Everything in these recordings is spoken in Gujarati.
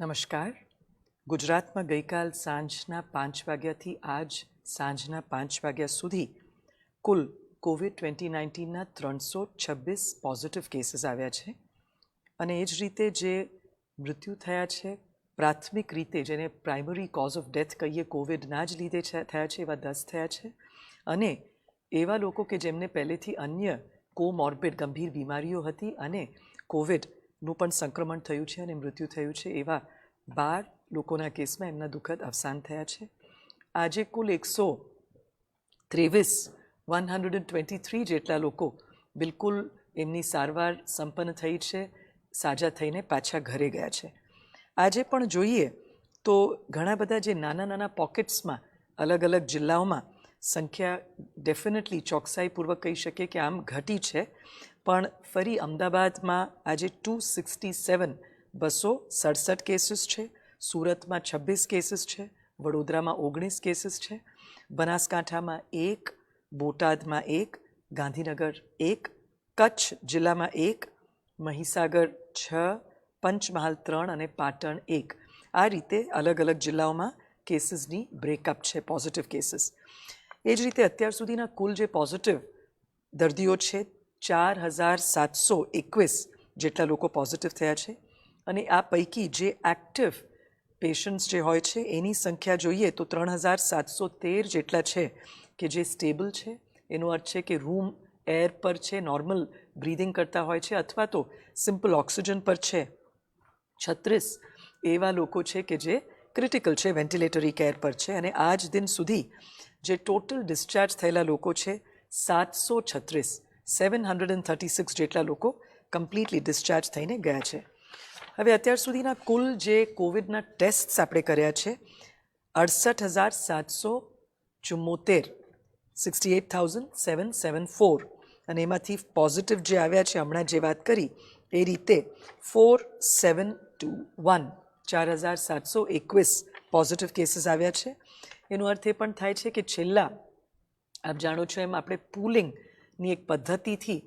નમસ્કાર. ગુજરાતમાં ગઈકાલ સાંજના 5 વાગ્યાથી આજ સાંજના 5 વાગ્યા સુધી કુલ કોવિડ-2019ના 326 પોઝિટિવ કેસીસ આવ્યા છે અને એ જ રીતે જે મૃત્યુ થયા છે પ્રાથમિક રીતે જેને પ્રાઇમરી કોઝ ઓફ ડેથ કહીએ કોવિડના જ લીધે થયા છે એવા 10 થયા છે અને એવા લોકો કે જેમને પહેલેથી અન્ય કોમોર્બિડ ગંભીર બીમારીઓ હતી અને કોવિડનું પણ સંક્રમણ થયું છે અને મૃત્યુ થયું છે એવા 12 લોકોના કેસમાં એમના દુઃખદ અવસાન થયા છે. આજે કુલ 123 જેટલા લોકો બિલકુલ એમની સારવાર સંપન્ન થઈ છે, સાજા થઈને પાછા ઘરે ગયા છે. આજે પણ જોઈએ તો ઘણા બધા જે નાના નાના પોકેટ્સમાં અલગ અલગ જિલ્લાઓમાં સંખ્યા ડેફિનેટલી ચોકસાઈપૂર્વક કહી શકીએ કે આમ ઘટી છે, પણ ફરી અમદાવાદમાં આજે 267 કેસીસ છે, સુરતમાં 26 કેસીસ છે, વડોદરામાં 19 કેસીસ છે, બનાસકાંઠામાં 1, બોટાદમાં 1, ગાંધીનગર 1, કચ્છ જિલ્લામાં 1, મહીસાગર 6, પંચમહાલ 3 અને પાટણ 1. આ રીતે અલગ અલગ જિલ્લાઓમાં કેસીસની બ્રેકઅપ છે, પોઝિટિવ કેસીસ. એ જ રીતે અત્યાર સુધીના કુલ જે પોઝિટિવ દર્દીઓ છે 4721 જેટલા લોકો પોઝિટિવ થયા છે અને આ પૈકી જે એક્ટિવ પેશન્ટ્સ જે હોય છે એની સંખ્યા જોઈએ તો 3713 જેટલા છે કે જે સ્ટેબલ છે. એનો અર્થ છે કે રૂમ એર પર છે, નોર્મલ બ્રીધિંગ કરતા હોય છે અથવા તો સિમ્પલ ઓક્સિજન પર છે. 36 એવા લોકો છે કે જે ક્રિટિકલ છે, વેન્ટિલેટરી કેર પર છે અને આજ દિન સુધી જે ટોટલ ડિસ્ચાર્જ થયેલા લોકો છે 736 જેટલા લોકો કમ્પ્લીટલી ડિસ્ચાર્જ થઈને ગયા છે. હવે અત્યાર સુધીના કુલ જે કોવિડના ટેસ્ટ આપણે કર્યા છે 68,774 68,774 અને એમાંથી પોઝિટિવ જે આવ્યા છે હમણાં જે વાત કરી એ રીતે 4721 પોઝિટિવ કેસીસ આવ્યા છે. એનો અર્થ એ પણ થાય છે કે છેલ્લા આપ જાણો છો એમ આપણે પુલિંગની એક પદ્ધતિથી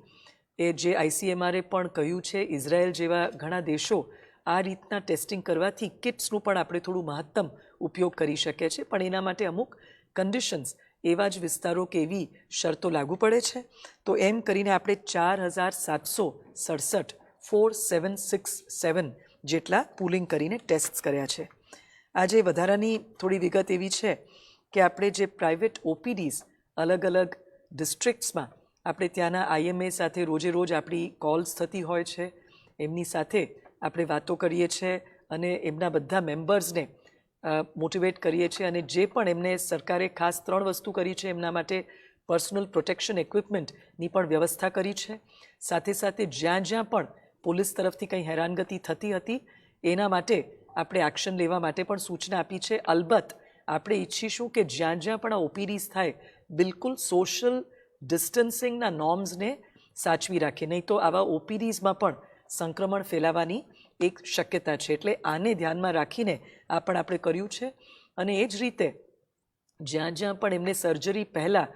એ જે ICMR પણ કહ્યું છે, ઇઝરાયલ જેવા ઘણા દેશો આ રીતના ટેસ્ટિંગ કરવાથી કિટ્સનું પણ આપણે થોડું મહત્તમ ઉપયોગ કરી શકીએ છીએ, પણ એના માટે અમુક કન્ડિશન્સ એવા જ વિસ્તારો કે એવી શરતો લાગુ પડે છે. તો એમ કરીને આપણે 4767 જેટલા પુલિંગ કરીને ટેસ્ટ કર્યા છે. આજે વધારાની થોડી વિગત એવી છે કે આપણે જે પ્રાઇવેટ OPDs અલગ અલગ ડિસ્ટ્રિક્ટ્સમાં આપણે ત્યાંના IMA સાથે રોજે રોજ આપણી કોલ્સ થતી હોય છે, એમની સાથે આપણે વાતો કરીએ છીએ અને એમના બધા મેમ્બર્સને મોટિવેટ કરીએ છીએ અને જે પણ એમને સરકારે ખાસ 3 વસ્તુ કરી છે એમના માટે પર્સનલ પ્રોટેક્શન ઇક્વિપમેન્ટની પણ વ્યવસ્થા કરી છે. સાથે સાથે જ્યાં જ્યાં પણ પોલીસ તરફથી કંઈ હેરાનગતિ થતી હતી એના માટે આપણે એક્શન લેવા માટે પણ સૂચના આપી છે. અલબત્ત આપણે ઈચ્છીશું કે જ્યાં જ્યાં પણ આ OPDs થાય બિલકુલ સોશિયલ ડિસ્ટન્સિંગના નોર્મ્સને સાચવી રાખીએ, નહીં તો આવા OPDsમાં પણ સંક્રમણ ફેલાવાની એક શક્યતા છે. એટલે આને ધ્યાનમાં રાખીને આ પણ આપણે કર્યું છે અને એ જ રીતે જ્યાં જ્યાં પણ એમને સર્જરી પહેલાં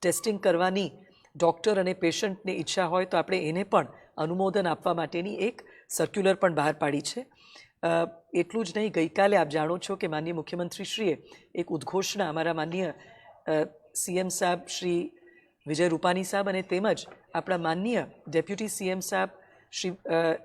ટેસ્ટિંગ કરવાની ડૉક્ટર અને પેશન્ટને ઈચ્છા હોય તો આપણે એને પણ અનુમોદન આપવા માટેની એક સર્ક્યુલર પણ બહાર પાડી છે. એટલું જ નહીં, ગઈકાલે આપ જાણો છો કે માનનીય મુખ્યમંત્રીશ્રીએ એક ઉદ્ઘોષણા અમારા માનનીય CM સાહેબ શ્રી વિજય રૂપાણી સાહેબ અને તેમજ આપણા માનનીય ડેપ્યુટી CM સાહેબ શ્રી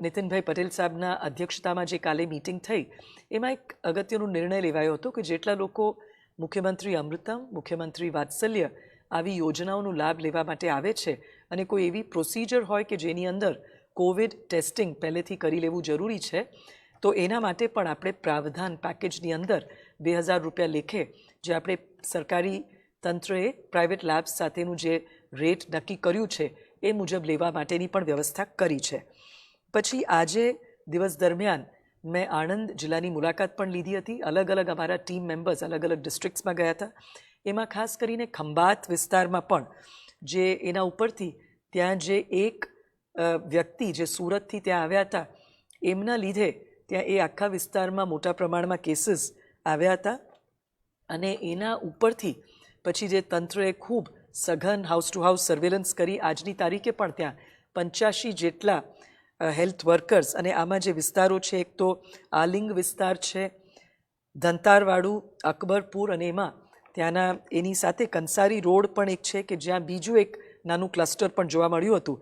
નીતિનભાઈ પટેલ સાહેબના અધ્યક્ષતામાં જે કાલે મીટિંગ થઈ એમાં એક અગત્યનો નિર્ણય લેવાયો હતો કે જેટલા લોકો મુખ્યમંત્રી અમૃતમ, મુખ્યમંત્રી વાત્સલ્ય આવી યોજનાઓનો લાભ લેવા માટે આવે છે અને કોઈ એવી પ્રોસિજર હોય કે જેની અંદર કોવિડ ટેસ્ટિંગ પહેલેથી કરી લેવું જરૂરી છે તો એના માટે પણ આપણે પ્રાવધાન પેકેજની અંદર 2000 રૂપિયા લેખે જે આપણે સરકારી તંત્રએ પ્રાઇવેટ લેબ્સ સાથેનું જે રેટ નક્કી કર્યું છે એ મુજબ લેવા માટેની પણ વ્યવસ્થા કરી છે. પછી આજે દિવસ દરમિયાન મેં આણંદ જિલ્લાની મુલાકાત પણ લીધી હતી. અલગ અલગ અમારા ટીમ મેમ્બર્સ અલગ અલગ ડિસ્ટ્રિક્ટ્સમાં ગયા હતા. એમાં ખાસ કરીને ખંભાત વિસ્તારમાં પણ જે એના ઉપરથી ત્યાં જે એક વ્યક્તિ જે સુરતથી ત્યાં આવ્યા હતા એમના લીધે ત્યાં એ આખા વિસ્તારમાં મોટા પ્રમાણમાં કેસીસ આવ્યા હતા અને એના ઉપરથી પછી જે તંત્રએ ખૂબ સઘન હાઉસ ટુ હાઉસ સર્વેલન્સ કરી આજની તારીખે પણ ત્યાં 85 જેટલા હેલ્થ વર્કર્સ અને આમાં જે વિસ્તારો છે એક તો આલિંગ વિસ્તાર છે, ધંતારવાડું, અકબરપુર અને એમાં ત્યાંના એની સાથે કંસારી રોડ પણ એક છે કે જ્યાં બીજું એક નાનું ક્લસ્ટર પણ જોવા મળ્યું હતું.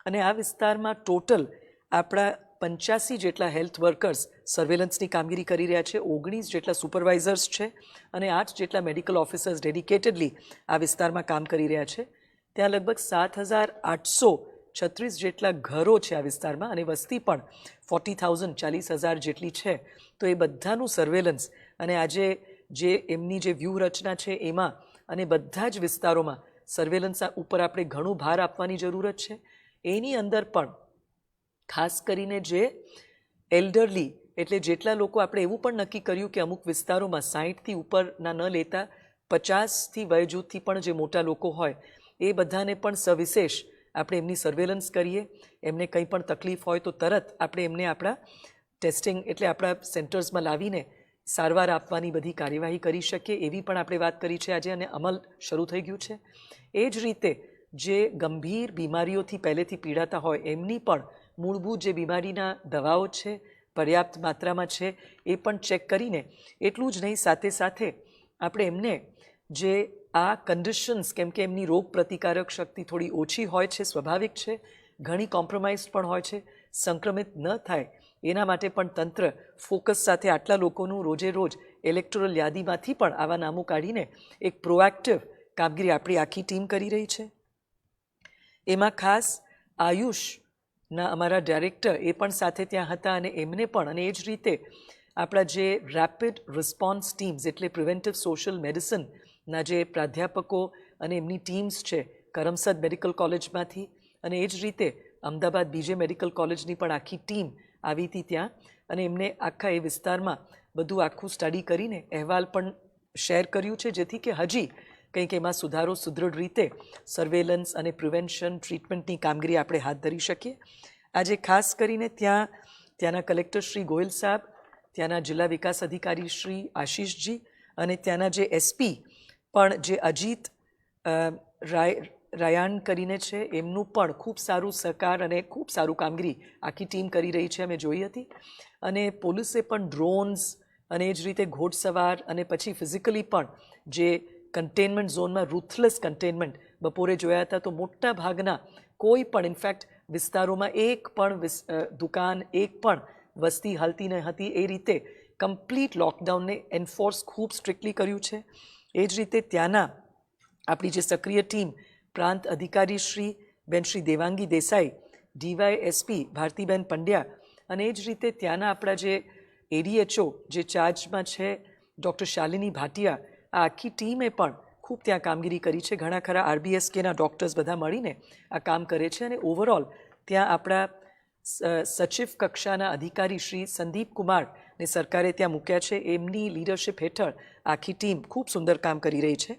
અને આ વિસ્તારમાં ટોટલ આપણા 85 જેટલા હેલ્થ વર્કર્સ સર્વેલન્સની કામગીરી કરી રહ્યા છે, 19 જેટલા સુપરવાઇઝર્સ છે અને 8 જેટલા મેડિકલ ઓફિસર્સ ડેડિકેટેડલી આ વિસ્તારમાં કામ કરી રહ્યા છે. ત્યાં લગભગ 7,836 જેટલા ઘરો છે આ વિસ્તારમાં અને વસ્તી પણ 40,000 40,000 જેટલી છે. તો એ બધાનું સર્વેલન્સ અને આજે જે એમની જે વ્યૂહરચના છે એમાં અને બધા જ વિસ્તારોમાં સર્વેલન્સ ઉપર આપણે ઘણું ભાર આપવાની જરૂરત છે. એની અંદર પણ ખાસ કરીને જે એલ્ડરલી એટલે જેટલા લોકો આપણે એવું પણ નક્કી કર્યું કે અમુક વિસ્તારોમાં 60થી ઉપરના ન લેતા 50થી વયજૂથથી પણ જે મોટા લોકો હોય એ બધાને પણ સવિશેષ આપણે એમની સર્વેલન્સ કરીએ. એમને કંઈ પણ તકલીફ હોય તો તરત આપણે એમને આપણા ટેસ્ટિંગ એટલે આપણા સેન્ટર્સમાં લાવીને સારવાર આપવાની બધી કાર્યવાહી કરી શકીએ એવી પણ આપણે વાત કરી છે આજે અને અમલ શરૂ થઈ ગયું છે. એ જ રીતે જે ગંભીર બીમારીઓથી પહેલેથી પીડાતા હોય એમની પણ મૂળભૂત જે બીમારીના દવાઓ છે પર્યાપ્ત માત્રામાં છે એ પણ ચેક કરીને એટલું જ નહીં સાથે સાથે આપણે એમને જે આ કન્ડિશન્સ કેમ કે એમની રોગ પ્રતિકારક શક્તિ થોડી ઓછી હોય છે, સ્વાભાવિક છે, ઘણી કોમ્પ્રોમાઇઝ પણ હોય છે, સંક્રમિત ન થાય એના માટે પણ તંત્ર ફોકસ સાથે આટલા લોકોનું રોજે રોજ ઇલેક્ટોરલ યાદીમાંથી પણ આવા નામો કાઢીને એક પ્રોએક્ટિવ કામગીરી આપણી આખી ટીમ કરી રહી છે. એમાં ખાસ આયુષના અમારા ડાયરેક્ટર એ પણ સાથે ત્યાં હતા અને એમને પણ અને એ જ રીતે આપણા જે રેપિડ રિસ્પોન્સ ટીમ્સ એટલે પ્રિવેન્ટિવ સોશિયલ મેડિસિનના જે પ્રાધ્યાપકો અને એમની ટીમ્સ છે કરમસદ મેડિકલ કોલેજમાંથી અને એ જ રીતે અમદાવાદ બીજે મેડિકલ કોલેજની પણ આખી ટીમ આવી હતી ત્યાં અને એમને આખા એ વિસ્તારમાં બધું આખું સ્ટડી કરીને અહેવાલ પણ શેર કર્યું છે જેથી કે હજી કંઈક એમાં સુધારો સુદૃઢ રીતે સર્વેલન્સ અને પ્રિવેન્શન ટ્રીટમેન્ટની કામગીરી આપણે હાથ ધરી શકીએ. આજે ખાસ કરીને ત્યાંના કલેક્ટર શ્રી ગોયલ સાહેબ, ત્યાંના જિલ્લા વિકાસ અધિકારી શ્રી આશીષજી અને ત્યાંના જે એસપી પણ જે અજીત રાયાણ કરીને છે એમનું પણ ખૂબ સારું સહકાર અને ખૂબ સારું કામગીરી આખી ટીમ કરી રહી છે અમે જોઈ હતી. અને પોલીસે પણ ડ્રોન્સ અને એ જ રીતે ઘોડસવાર અને પછી ફિઝિકલી પણ જે કન્ટેનમેન્ટ ઝોનમાં રૂથલેસ કન્ટેનમેન્ટ બપોરે જોયા હતા તો મોટા ભાગના કોઈ પણ ઇનફેક્ટ વિસ્તારોમાં એક પણ દુકાન એક પણ વસ્તી હાલતી ન હતી એ રીતે કમ્પ્લીટ લોકડાઉનને એન્ફોર્સ ખૂબ સ્ટ્રિક્ટલી કર્યું છે. એ જ રીતે ત્યાંના આપણી જે સક્રિય ટીમ પ્રાંત અધિકારી શ્રી બેન શ્રી દેવાંગી દેસાઈ, ડીવાયએસપી ભારતીબેન પંડ્યા અને એ જ રીતે ત્યાંના આપણા જે એડીએચઓ જે ચાર્જમાં છે ડૉક્ટર શાલિની ભાટિયા, આ આખી ટીમે પણ ખૂબ ત્યાં કામગીરી કરી છે. ઘણા ખરા આરબીએસકેના ડૉક્ટર્સ બધા મળીને આ કામ કરે છે અને ઓવરઓલ ત્યાં આપણા સચિવ કક્ષાના અધિકારી શ્રી સંદીપ કુમારને સરકારે ત્યાં મૂક્યા છે. એમની લીડરશિપ હેઠળ આખી ટીમ ખૂબ સુંદર કામ કરી રહી છે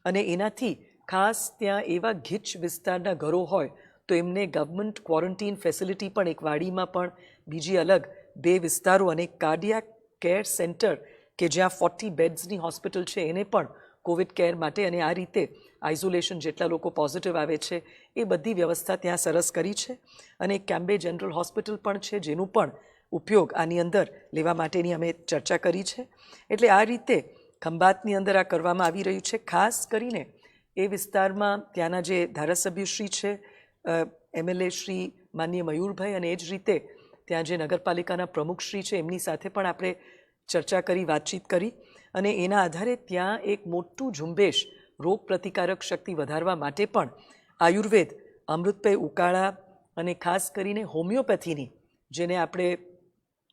અને એનાથી ખાસ ત્યાં એવા ગીચ વિસ્તારના ઘરો હોય તો એમને ગવર્મેન્ટ ક્વોરન્ટીન ફેસિલિટી પણ એક વાડીમાં પણ બીજી અલગ 2 વિસ્તારો અને કાર્ડિયાક કેર સેન્ટર કે જ્યાં 40 બેડ્સની હોસ્પિટલ છે એને પણ કોવિડ કેર માટે અને આ રીતે આઇસોલેશન જેટલા લોકો પોઝિટિવ આવે છે એ બધી વ્યવસ્થા ત્યાં સરસ કરી છે. અને કેમ્બે જનરલ હોસ્પિટલ પણ છે જેનું પણ ઉપયોગ આની અંદર લેવા માટેની અમે ચર્ચા કરી છે. એટલે આ રીતે ખંભાતની અંદર આ કરવામાં આવી રહ્યું છે. ખાસ કરીને એ વિસ્તારમાં ત્યાંના જે ધારાસભ્યશ્રી છે એમએલએ શ્રી માનનીય મયુરભાઈ અને એ જ રીતે ત્યાં જે નગરપાલિકાના પ્રમુખશ્રી છે એમની સાથે પણ આપણે ચર્ચા કરી, વાતચીત કરી અને એના આધારે ત્યાં એક મોટું ઝુંબેશ રોગ પ્રતિકારક શક્તિ વધારવા માટે પણ આયુર્વેદ, અમૃતભાઈ ઉકાળા અને ખાસ કરીને હોમિયોપેથીની જેને આપણે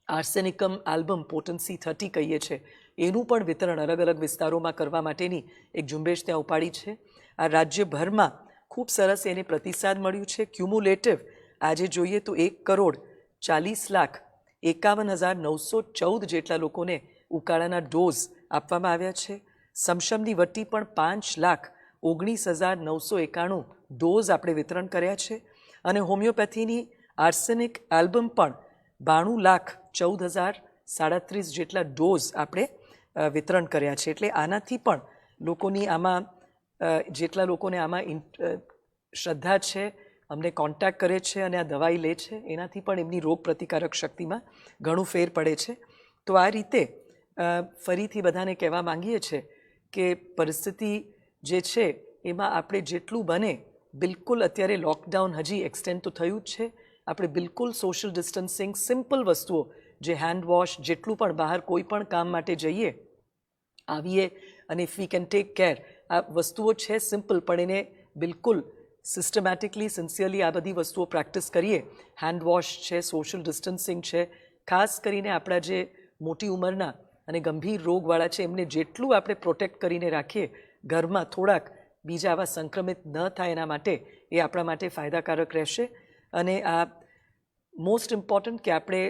આર્સેનિકમ આલ્બમ પોટન્સી 30 કહીએ છીએ એનું પણ વિતરણ અલગ અલગ વિસ્તારોમાં કરવા માટેની એક ઝુંબેશ ત્યાં ઉપાડી છે. આ રાજ્યભરમાં ખૂબ સરસ એને પ્રતિસાદ મળ્યું છે. ક્યુમ્યુલેટિવ આજે જોઈએ તો 1,40,51,914 જેટલા લોકોને ઉકાળાના ડોઝ આપવામાં આવ્યા છે. સમશમની વટી પણ 5,19,991 ડોઝ આપણે વિતરણ કર્યા છે અને હોમિયોપેથીની આર્સેનિક આલ્બમ પણ 92,14,037 જેટલા ડોઝ આપણે વિતરણ કર્યા છે. એટલે આનાથી પણ લોકોની આમાં જેટલા લોકોને આમાં શ્રદ્ધા છે અમને કોન્ટેક્ટ કરે છે અને આ દવાઈ લે છે, એનાથી પણ એમની રોગ પ્રતિકારક શક્તિમાં ઘણું ફેર પડે છે. તો આ રીતે ફરીથી બધાને કહેવા માંગીએ છીએ કે પરિસ્થિતિ જે છે એમાં આપણે જેટલું બને બિલકુલ, અત્યારે લોકડાઉન હજી એક્સટેન્ડ તો થયું જ છે, આપણે બિલકુલ સોશિયલ ડિસ્ટન્સિંગ, સિમ્પલ વસ્તુઓ જે હેન્ડ વોશ, જેટલું પણ બહાર કોઈ પણ કામ માટે જઈએ આવીએ અને if we can take care, આ વસ્તુઓ છે સિમ્પલ પણ એને બિલકુલ સિસ્ટમેટિકલી, સિન્સિયરલી આ બધી વસ્તુઓ પ્રેક્ટિસ કરીએ. હેન્ડ વોશ છે, સોશિયલ ડિસ્ટન્સિંગ છે, ખાસ કરીને આપણા જે મોટી ઉંમરના અને ગંભીર રોગવાળા છે એમને જેટલું આપણે પ્રોટેક્ટ કરીને રાખીએ ઘરમાં, થોડાક બીજા આવા સંક્રમિત ન થાય એના માટે, એ આપણા માટે ફાયદાકારક રહેશે. અને આ મોસ્ટ ઇમ્પોર્ટન્ટ કે આપણે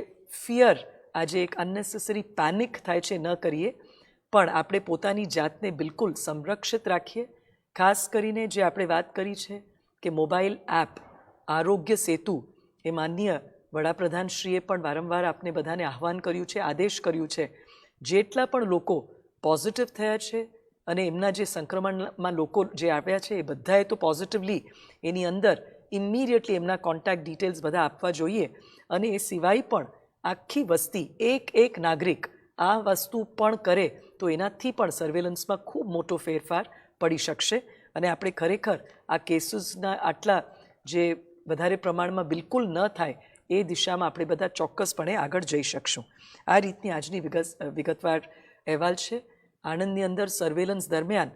ફિયર, આજે એક અનનેસેસરી પેનિક થાય છે, ન કરીએ, પણ આપણે પોતાની જાતને બિલકુલ સંરક્ષિત રાખીએ. ખાસ કરીને જે આપણે વાત કરી છે કે મોબાઈલ એપ આરોગ્ય સેતુ, એ માનનીય વડાપ્રધાનશ્રીએ પણ વારંવાર આપને બધાને આહ્વાન કર્યું છે, આદેશ કર્યું છે, જેટલા પણ લોકો પોઝિટિવ થયા છે અને એમના જે સંક્રમણમાં લોકો જે આવ્યા છે એ બધાએ તો પોઝિટિવલી એની અંદર ઇમિડિયેટલી એમના કોન્ટેક્ટ ડિટેલ્સ બધા આપવા જોઈએ. અને એ સિવાય પણ આખી વસ્તી, એક નાગરિક આ વસ્તુ પણ કરે તો એનાથી પણ સર્વેલન્સમાં ખૂબ મોટો ફેરફાર પડી શકશે અને આપણે ખરેખર આ કેસીસના આટલા જે વધારે પ્રમાણમાં બિલકુલ ન થાય એ દિશામાં આપણે બધા ચોક્કસપણે આગળ જઈ શકશું. આ રીતની આજની વિગતવાર અહેવાલ છે. આણંદની અંદર સર્વેલન્સ દરમિયાન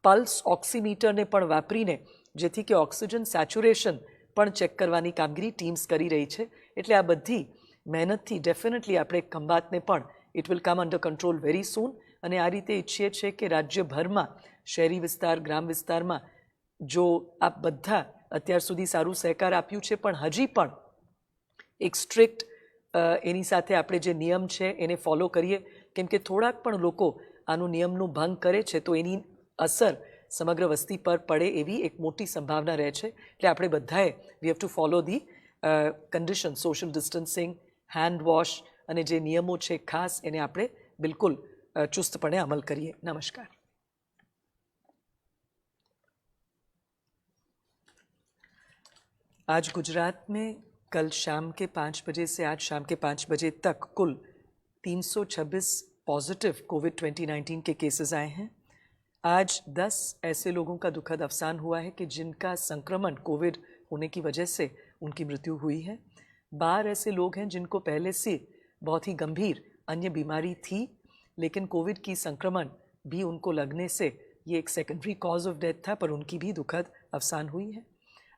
પલ્સ ઓક્સીમીટરને પણ વાપરીને, જેથી કે ઓક્સિજન સેચ્યુરેશન પણ ચેક કરવાની કામગીરી ટીમ્સ કરી રહી છે. એટલે આ બધી મહેનતથી ડેફિનેટલી આપણે ખંભાતને પણ it will come under control very soon. અને આ રીતે ઈચ્છીએ છીએ કે રાજ્યભરમાં શહેરી વિસ્તાર, ગ્રામ વિસ્તારમાં જો આ બધા અત્યાર સુધી સારું સહકાર આપ્યું છે, પણ હજી પણ એક સ્ટ્રિક્ટ એની સાથે આપણે જે નિયમ છે એને ફોલો કરીએ, કેમ કે થોડાક પણ લોકો આનું નિયમનું ભંગ કરે છે તો એની અસર સમગ્ર વસ્તી પર પડે એવી એક મોટી સંભાવના રહે છે. એટલે આપણે બધાએ we have to follow the condition, social distancing, hand wash અને જે નિયમો છે ખાસ એને આપણે બિલકુલ ચુસ્તપણે અમલ કરીએ. નમસ્કાર. आज गुजरात में कल शाम के 5 बजे से आज शाम के 5 बजे तक कुल 326 पॉजिटिव कोविड 2019 के केसेस आए हैं. आज 10 ऐसे लोगों का दुखद अवसान हुआ है कि जिनका संक्रमण कोविड होने की वजह से उनकी मृत्यु हुई है. 12 ऐसे लोग हैं जिनको पहले से बहुत ही गंभीर अन्य बीमारी थी, लेकिन कोविड की संक्रमण भी उनको लगने से ये एक सेकेंडरी कॉज ऑफ डेथ था, पर उनकी भी दुखद अवसान हुई है.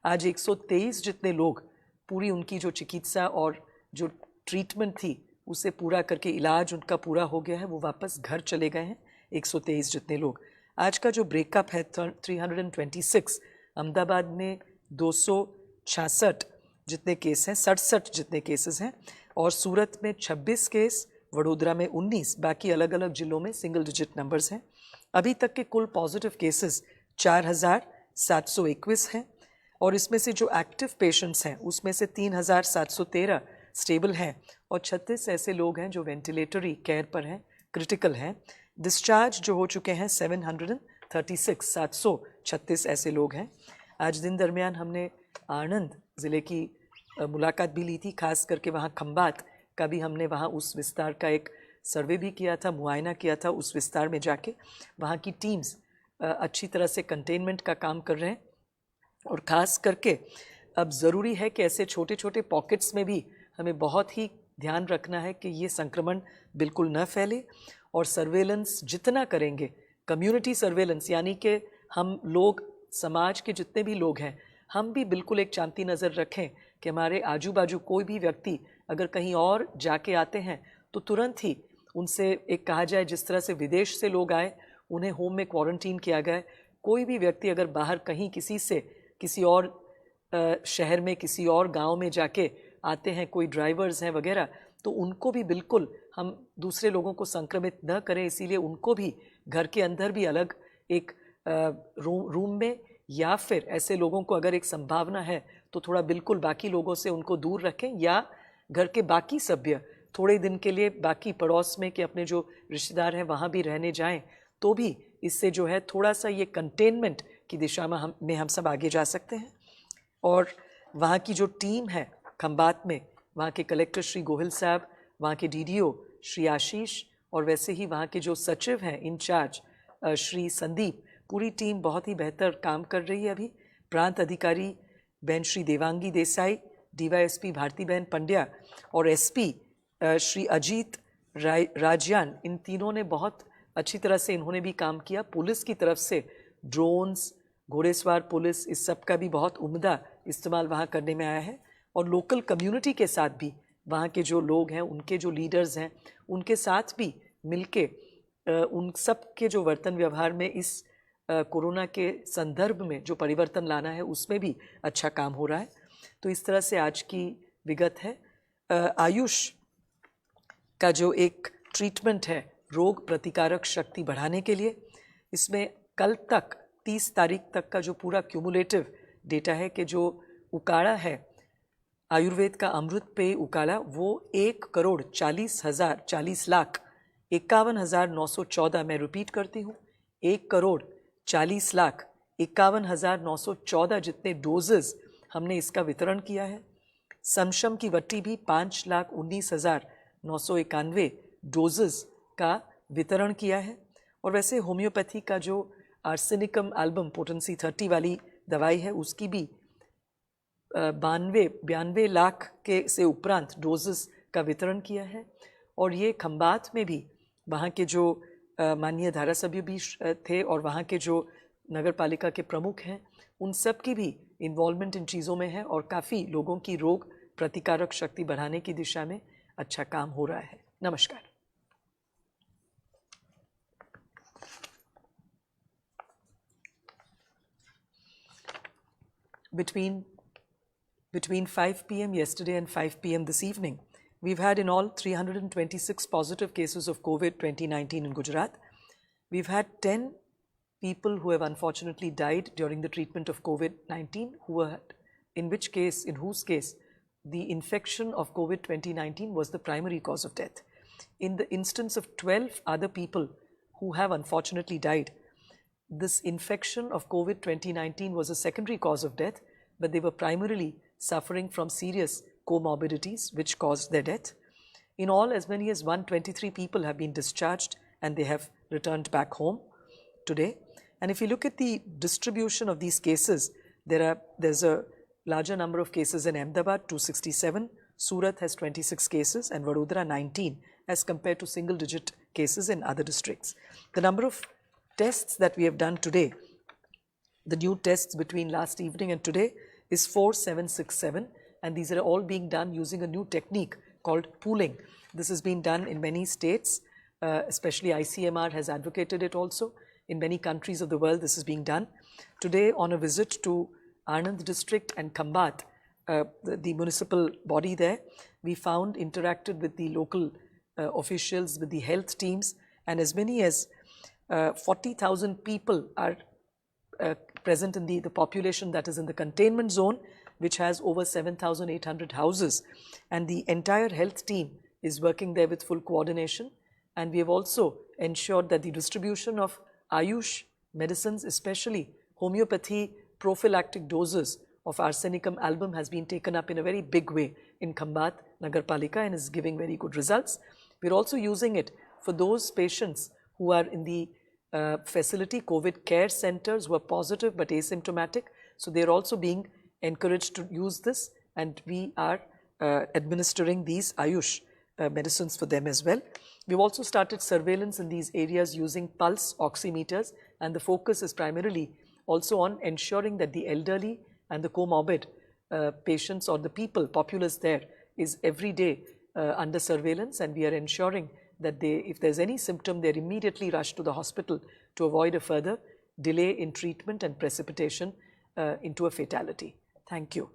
आज 123 जितने लोग पूरी उनकी जो चिकित्सा और जो ट्रीटमेंट थी उसे पूरा करके इलाज उनका पूरा हो गया है, वो वापस घर चले गए हैं. 123 जितने लोग. आज का जो ब्रेकअप है 326, अहमदाबाद में 266 जितने केस हैं, 67 जितने केसेस हैं, और सूरत में 26 केस, वडोदरा में 19, बाकी अलग अलग जिलों में सिंगल डिजिट नंबर्स हैं. अभी तक के कुल पॉजिटिव केसेस 4721 हैं और इसमें से जो एक्टिव पेशेंट्स हैं उसमें से 3713 स्टेबल हैं और 36 ऐसे लोग हैं जो वेंटिलेटरी केयर पर हैं, क्रिटिकल हैं. डिस्चार्ज जो हो चुके हैं 736 ऐसे लोग हैं. आज दिन दरमियान हमने आणंद ज़िले की मुलाकात भी ली थी, खास करके वहाँ खंभात का भी हमने वहाँ उस विस्तार का एक सर्वे भी किया था, मुआयना किया था उस विस्तार में जाके. वहाँ की टीम्स अच्छी तरह से कंटेनमेंट का काम कर रहे हैं और ख़ास करके अब ज़रूरी है कि ऐसे छोटे छोटे पॉकेट्स में भी हमें बहुत ही ध्यान रखना है कि ये संक्रमण बिल्कुल न फैले. और सर्वेलेंस जितना करेंगे, कम्युनिटी सर्वेलेंस, यानी कि हम लोग, समाज के जितने भी लोग हैं, हम भी बिल्कुल एक चांती नज़र रखें कि हमारे आजू बाजू कोई भी व्यक्ति अगर कहीं और जाके आते हैं तो तुरंत ही उनसे एक कहा जाए, जिस तरह से विदेश से लोग आए उन्हें होम में क्वारंटीन किया गया. कोई भी व्यक्ति अगर बाहर कहीं किसी से किसी और शहर में, किसी और गांव में जाके आते हैं, कोई ड्राइवर्स हैं वगैरह, तो उनको भी बिल्कुल हम दूसरे लोगों को संक्रमित न करें. इसीलिए उनको भी घर के अंदर भी अलग एक रूम में, या फिर ऐसे लोगों को अगर एक संभावना है तो थोड़ा बिल्कुल बाकी लोगों से उनको दूर रखें, या घर के बाकी सभ्य थोड़े दिन के लिए बाकी पड़ोस में कि अपने जो रिश्तेदार हैं वहाँ भी रहने जाएं, तो भी इससे जो है थोड़ा सा ये कंटेनमेंट की दिशा में हम सब आगे जा सकते हैं. और वहाँ की जो टीम है खंबात में, वहाँ के कलेक्टर श्री गोहिल साहब, वहाँ के डीडीओ श्री आशीष और वैसे ही वहाँ के जो सचिव हैं इंचार्ज श्री संदीप, पूरी टीम बहुत ही बेहतर काम कर रही है अभी। प्रांत अधिकारी बहन श्री देवांगी देसाई, डीवाईएसपी भारती बहन पंड्या और एसपी श्री अजीत राजयान, इन तीनों ने बहुत अच्छी तरह से इन्होंने भी काम किया। पुलिस की तरफ से ड्रोन्स, घोड़ेसवार पुलिस, इस सब का भी बहुत उम्दा इस्तेमाल वहाँ करने में आया है। और लोकल कम्युनिटी के साथ भी, वहाँ के जो लोग हैं, उनके जो लीडर्स हैं, उनके साथ भी मिलके उन सब के जो वर्तन व्यवहार में इस कोरोना के संदर्भ में जो परिवर्तन लाना है, उसमें भी अच्छा काम हो रहा है। तो इस तरह से आज की विगत है। आयुष का जो एक ट्रीटमेंट है रोग प्रतिकारक शक्ति बढ़ाने के लिए, इसमें कल तक 30 तारीख तक का जो पूरा क्यूमुलेटिव डेटा है कि जो उकाड़ा है आयुर्वेद का अमृत पेय उकाड़ा, वो 1,40,40,51,914, मैं रिपीट करती हूँ, 1,40,51,914 जितने डोजेज हमने इसका वितरण किया है। समशम की वट्टी भी 5,19,991 डोजेज का वितरण किया है। और वैसे होम्योपैथी का जो आर्सेनिकम एल्बम पोटेंसी 30 वाली दवाई है, उसकी भी 92 लाख के से उपरांत डोजेस का वितरण किया है। और ये खंबात में भी वहाँ के जो माननीय धारासभ्य भी थे और वहाँ के जो नगर पालिका के प्रमुख हैं, उन सब की भी इन्वॉल्वमेंट इन चीज़ों में है और काफ़ी लोगों की रोग प्रतिकारक शक्ति बढ़ाने की दिशा में अच्छा काम हो रहा है। नमस्कार। Between 5 p.m. yesterday and 5 p.m. this evening, we've had in all 326 positive cases of COVID-2019 in Gujarat. We've had 10 people who have unfortunately died during the treatment of COVID-19, in whose case the infection of COVID-2019 was the primary cause of death. In the instance of 12 other people who have unfortunately died, this infection of COVID-2019 was a secondary cause of death, but they were primarily suffering from serious comorbidities which caused their death. In all, as many as 123 people have been discharged and they have returned back home today. And if you look at the distribution of these cases, there's a larger number of cases in Ahmedabad, 267, Surat has 26 cases and Vadodara 19 as compared to single-digit cases in other districts. The number of tests that we have done today, the new tests between last evening and today, is 4,767, and these are all being done using a new technique called pooling. This has been done in many states, especially ICMR has advocated it also. In many countries of the world, this is being done. Today, on a visit to Anand district and Khambat, the municipal body there, we interacted with the local officials, with the health teams, and as many as 40,000 people are present in the population that is in the containment zone, which has over 7,800 houses. And the entire health team is working there with full coordination. And we have also ensured that the distribution of Ayush medicines, especially homeopathy prophylactic doses of arsenicum album, has been taken up in a very big way in Khambat Nagar Palika and is giving very good results. We're also using it for those patients who are in the facility COVID care centers who are positive but asymptomatic. So they're also being encouraged to use this, and we are administering these Ayush medicines for them as well. We've also started surveillance in these areas using pulse oximeters, and the focus is primarily also on ensuring that the elderly and the comorbid patients or the populace there is every day under surveillance, and we are ensuring that if there's any symptom, they're immediately rushed to the hospital to avoid a further delay in treatment and precipitation into a fatality. Thank you.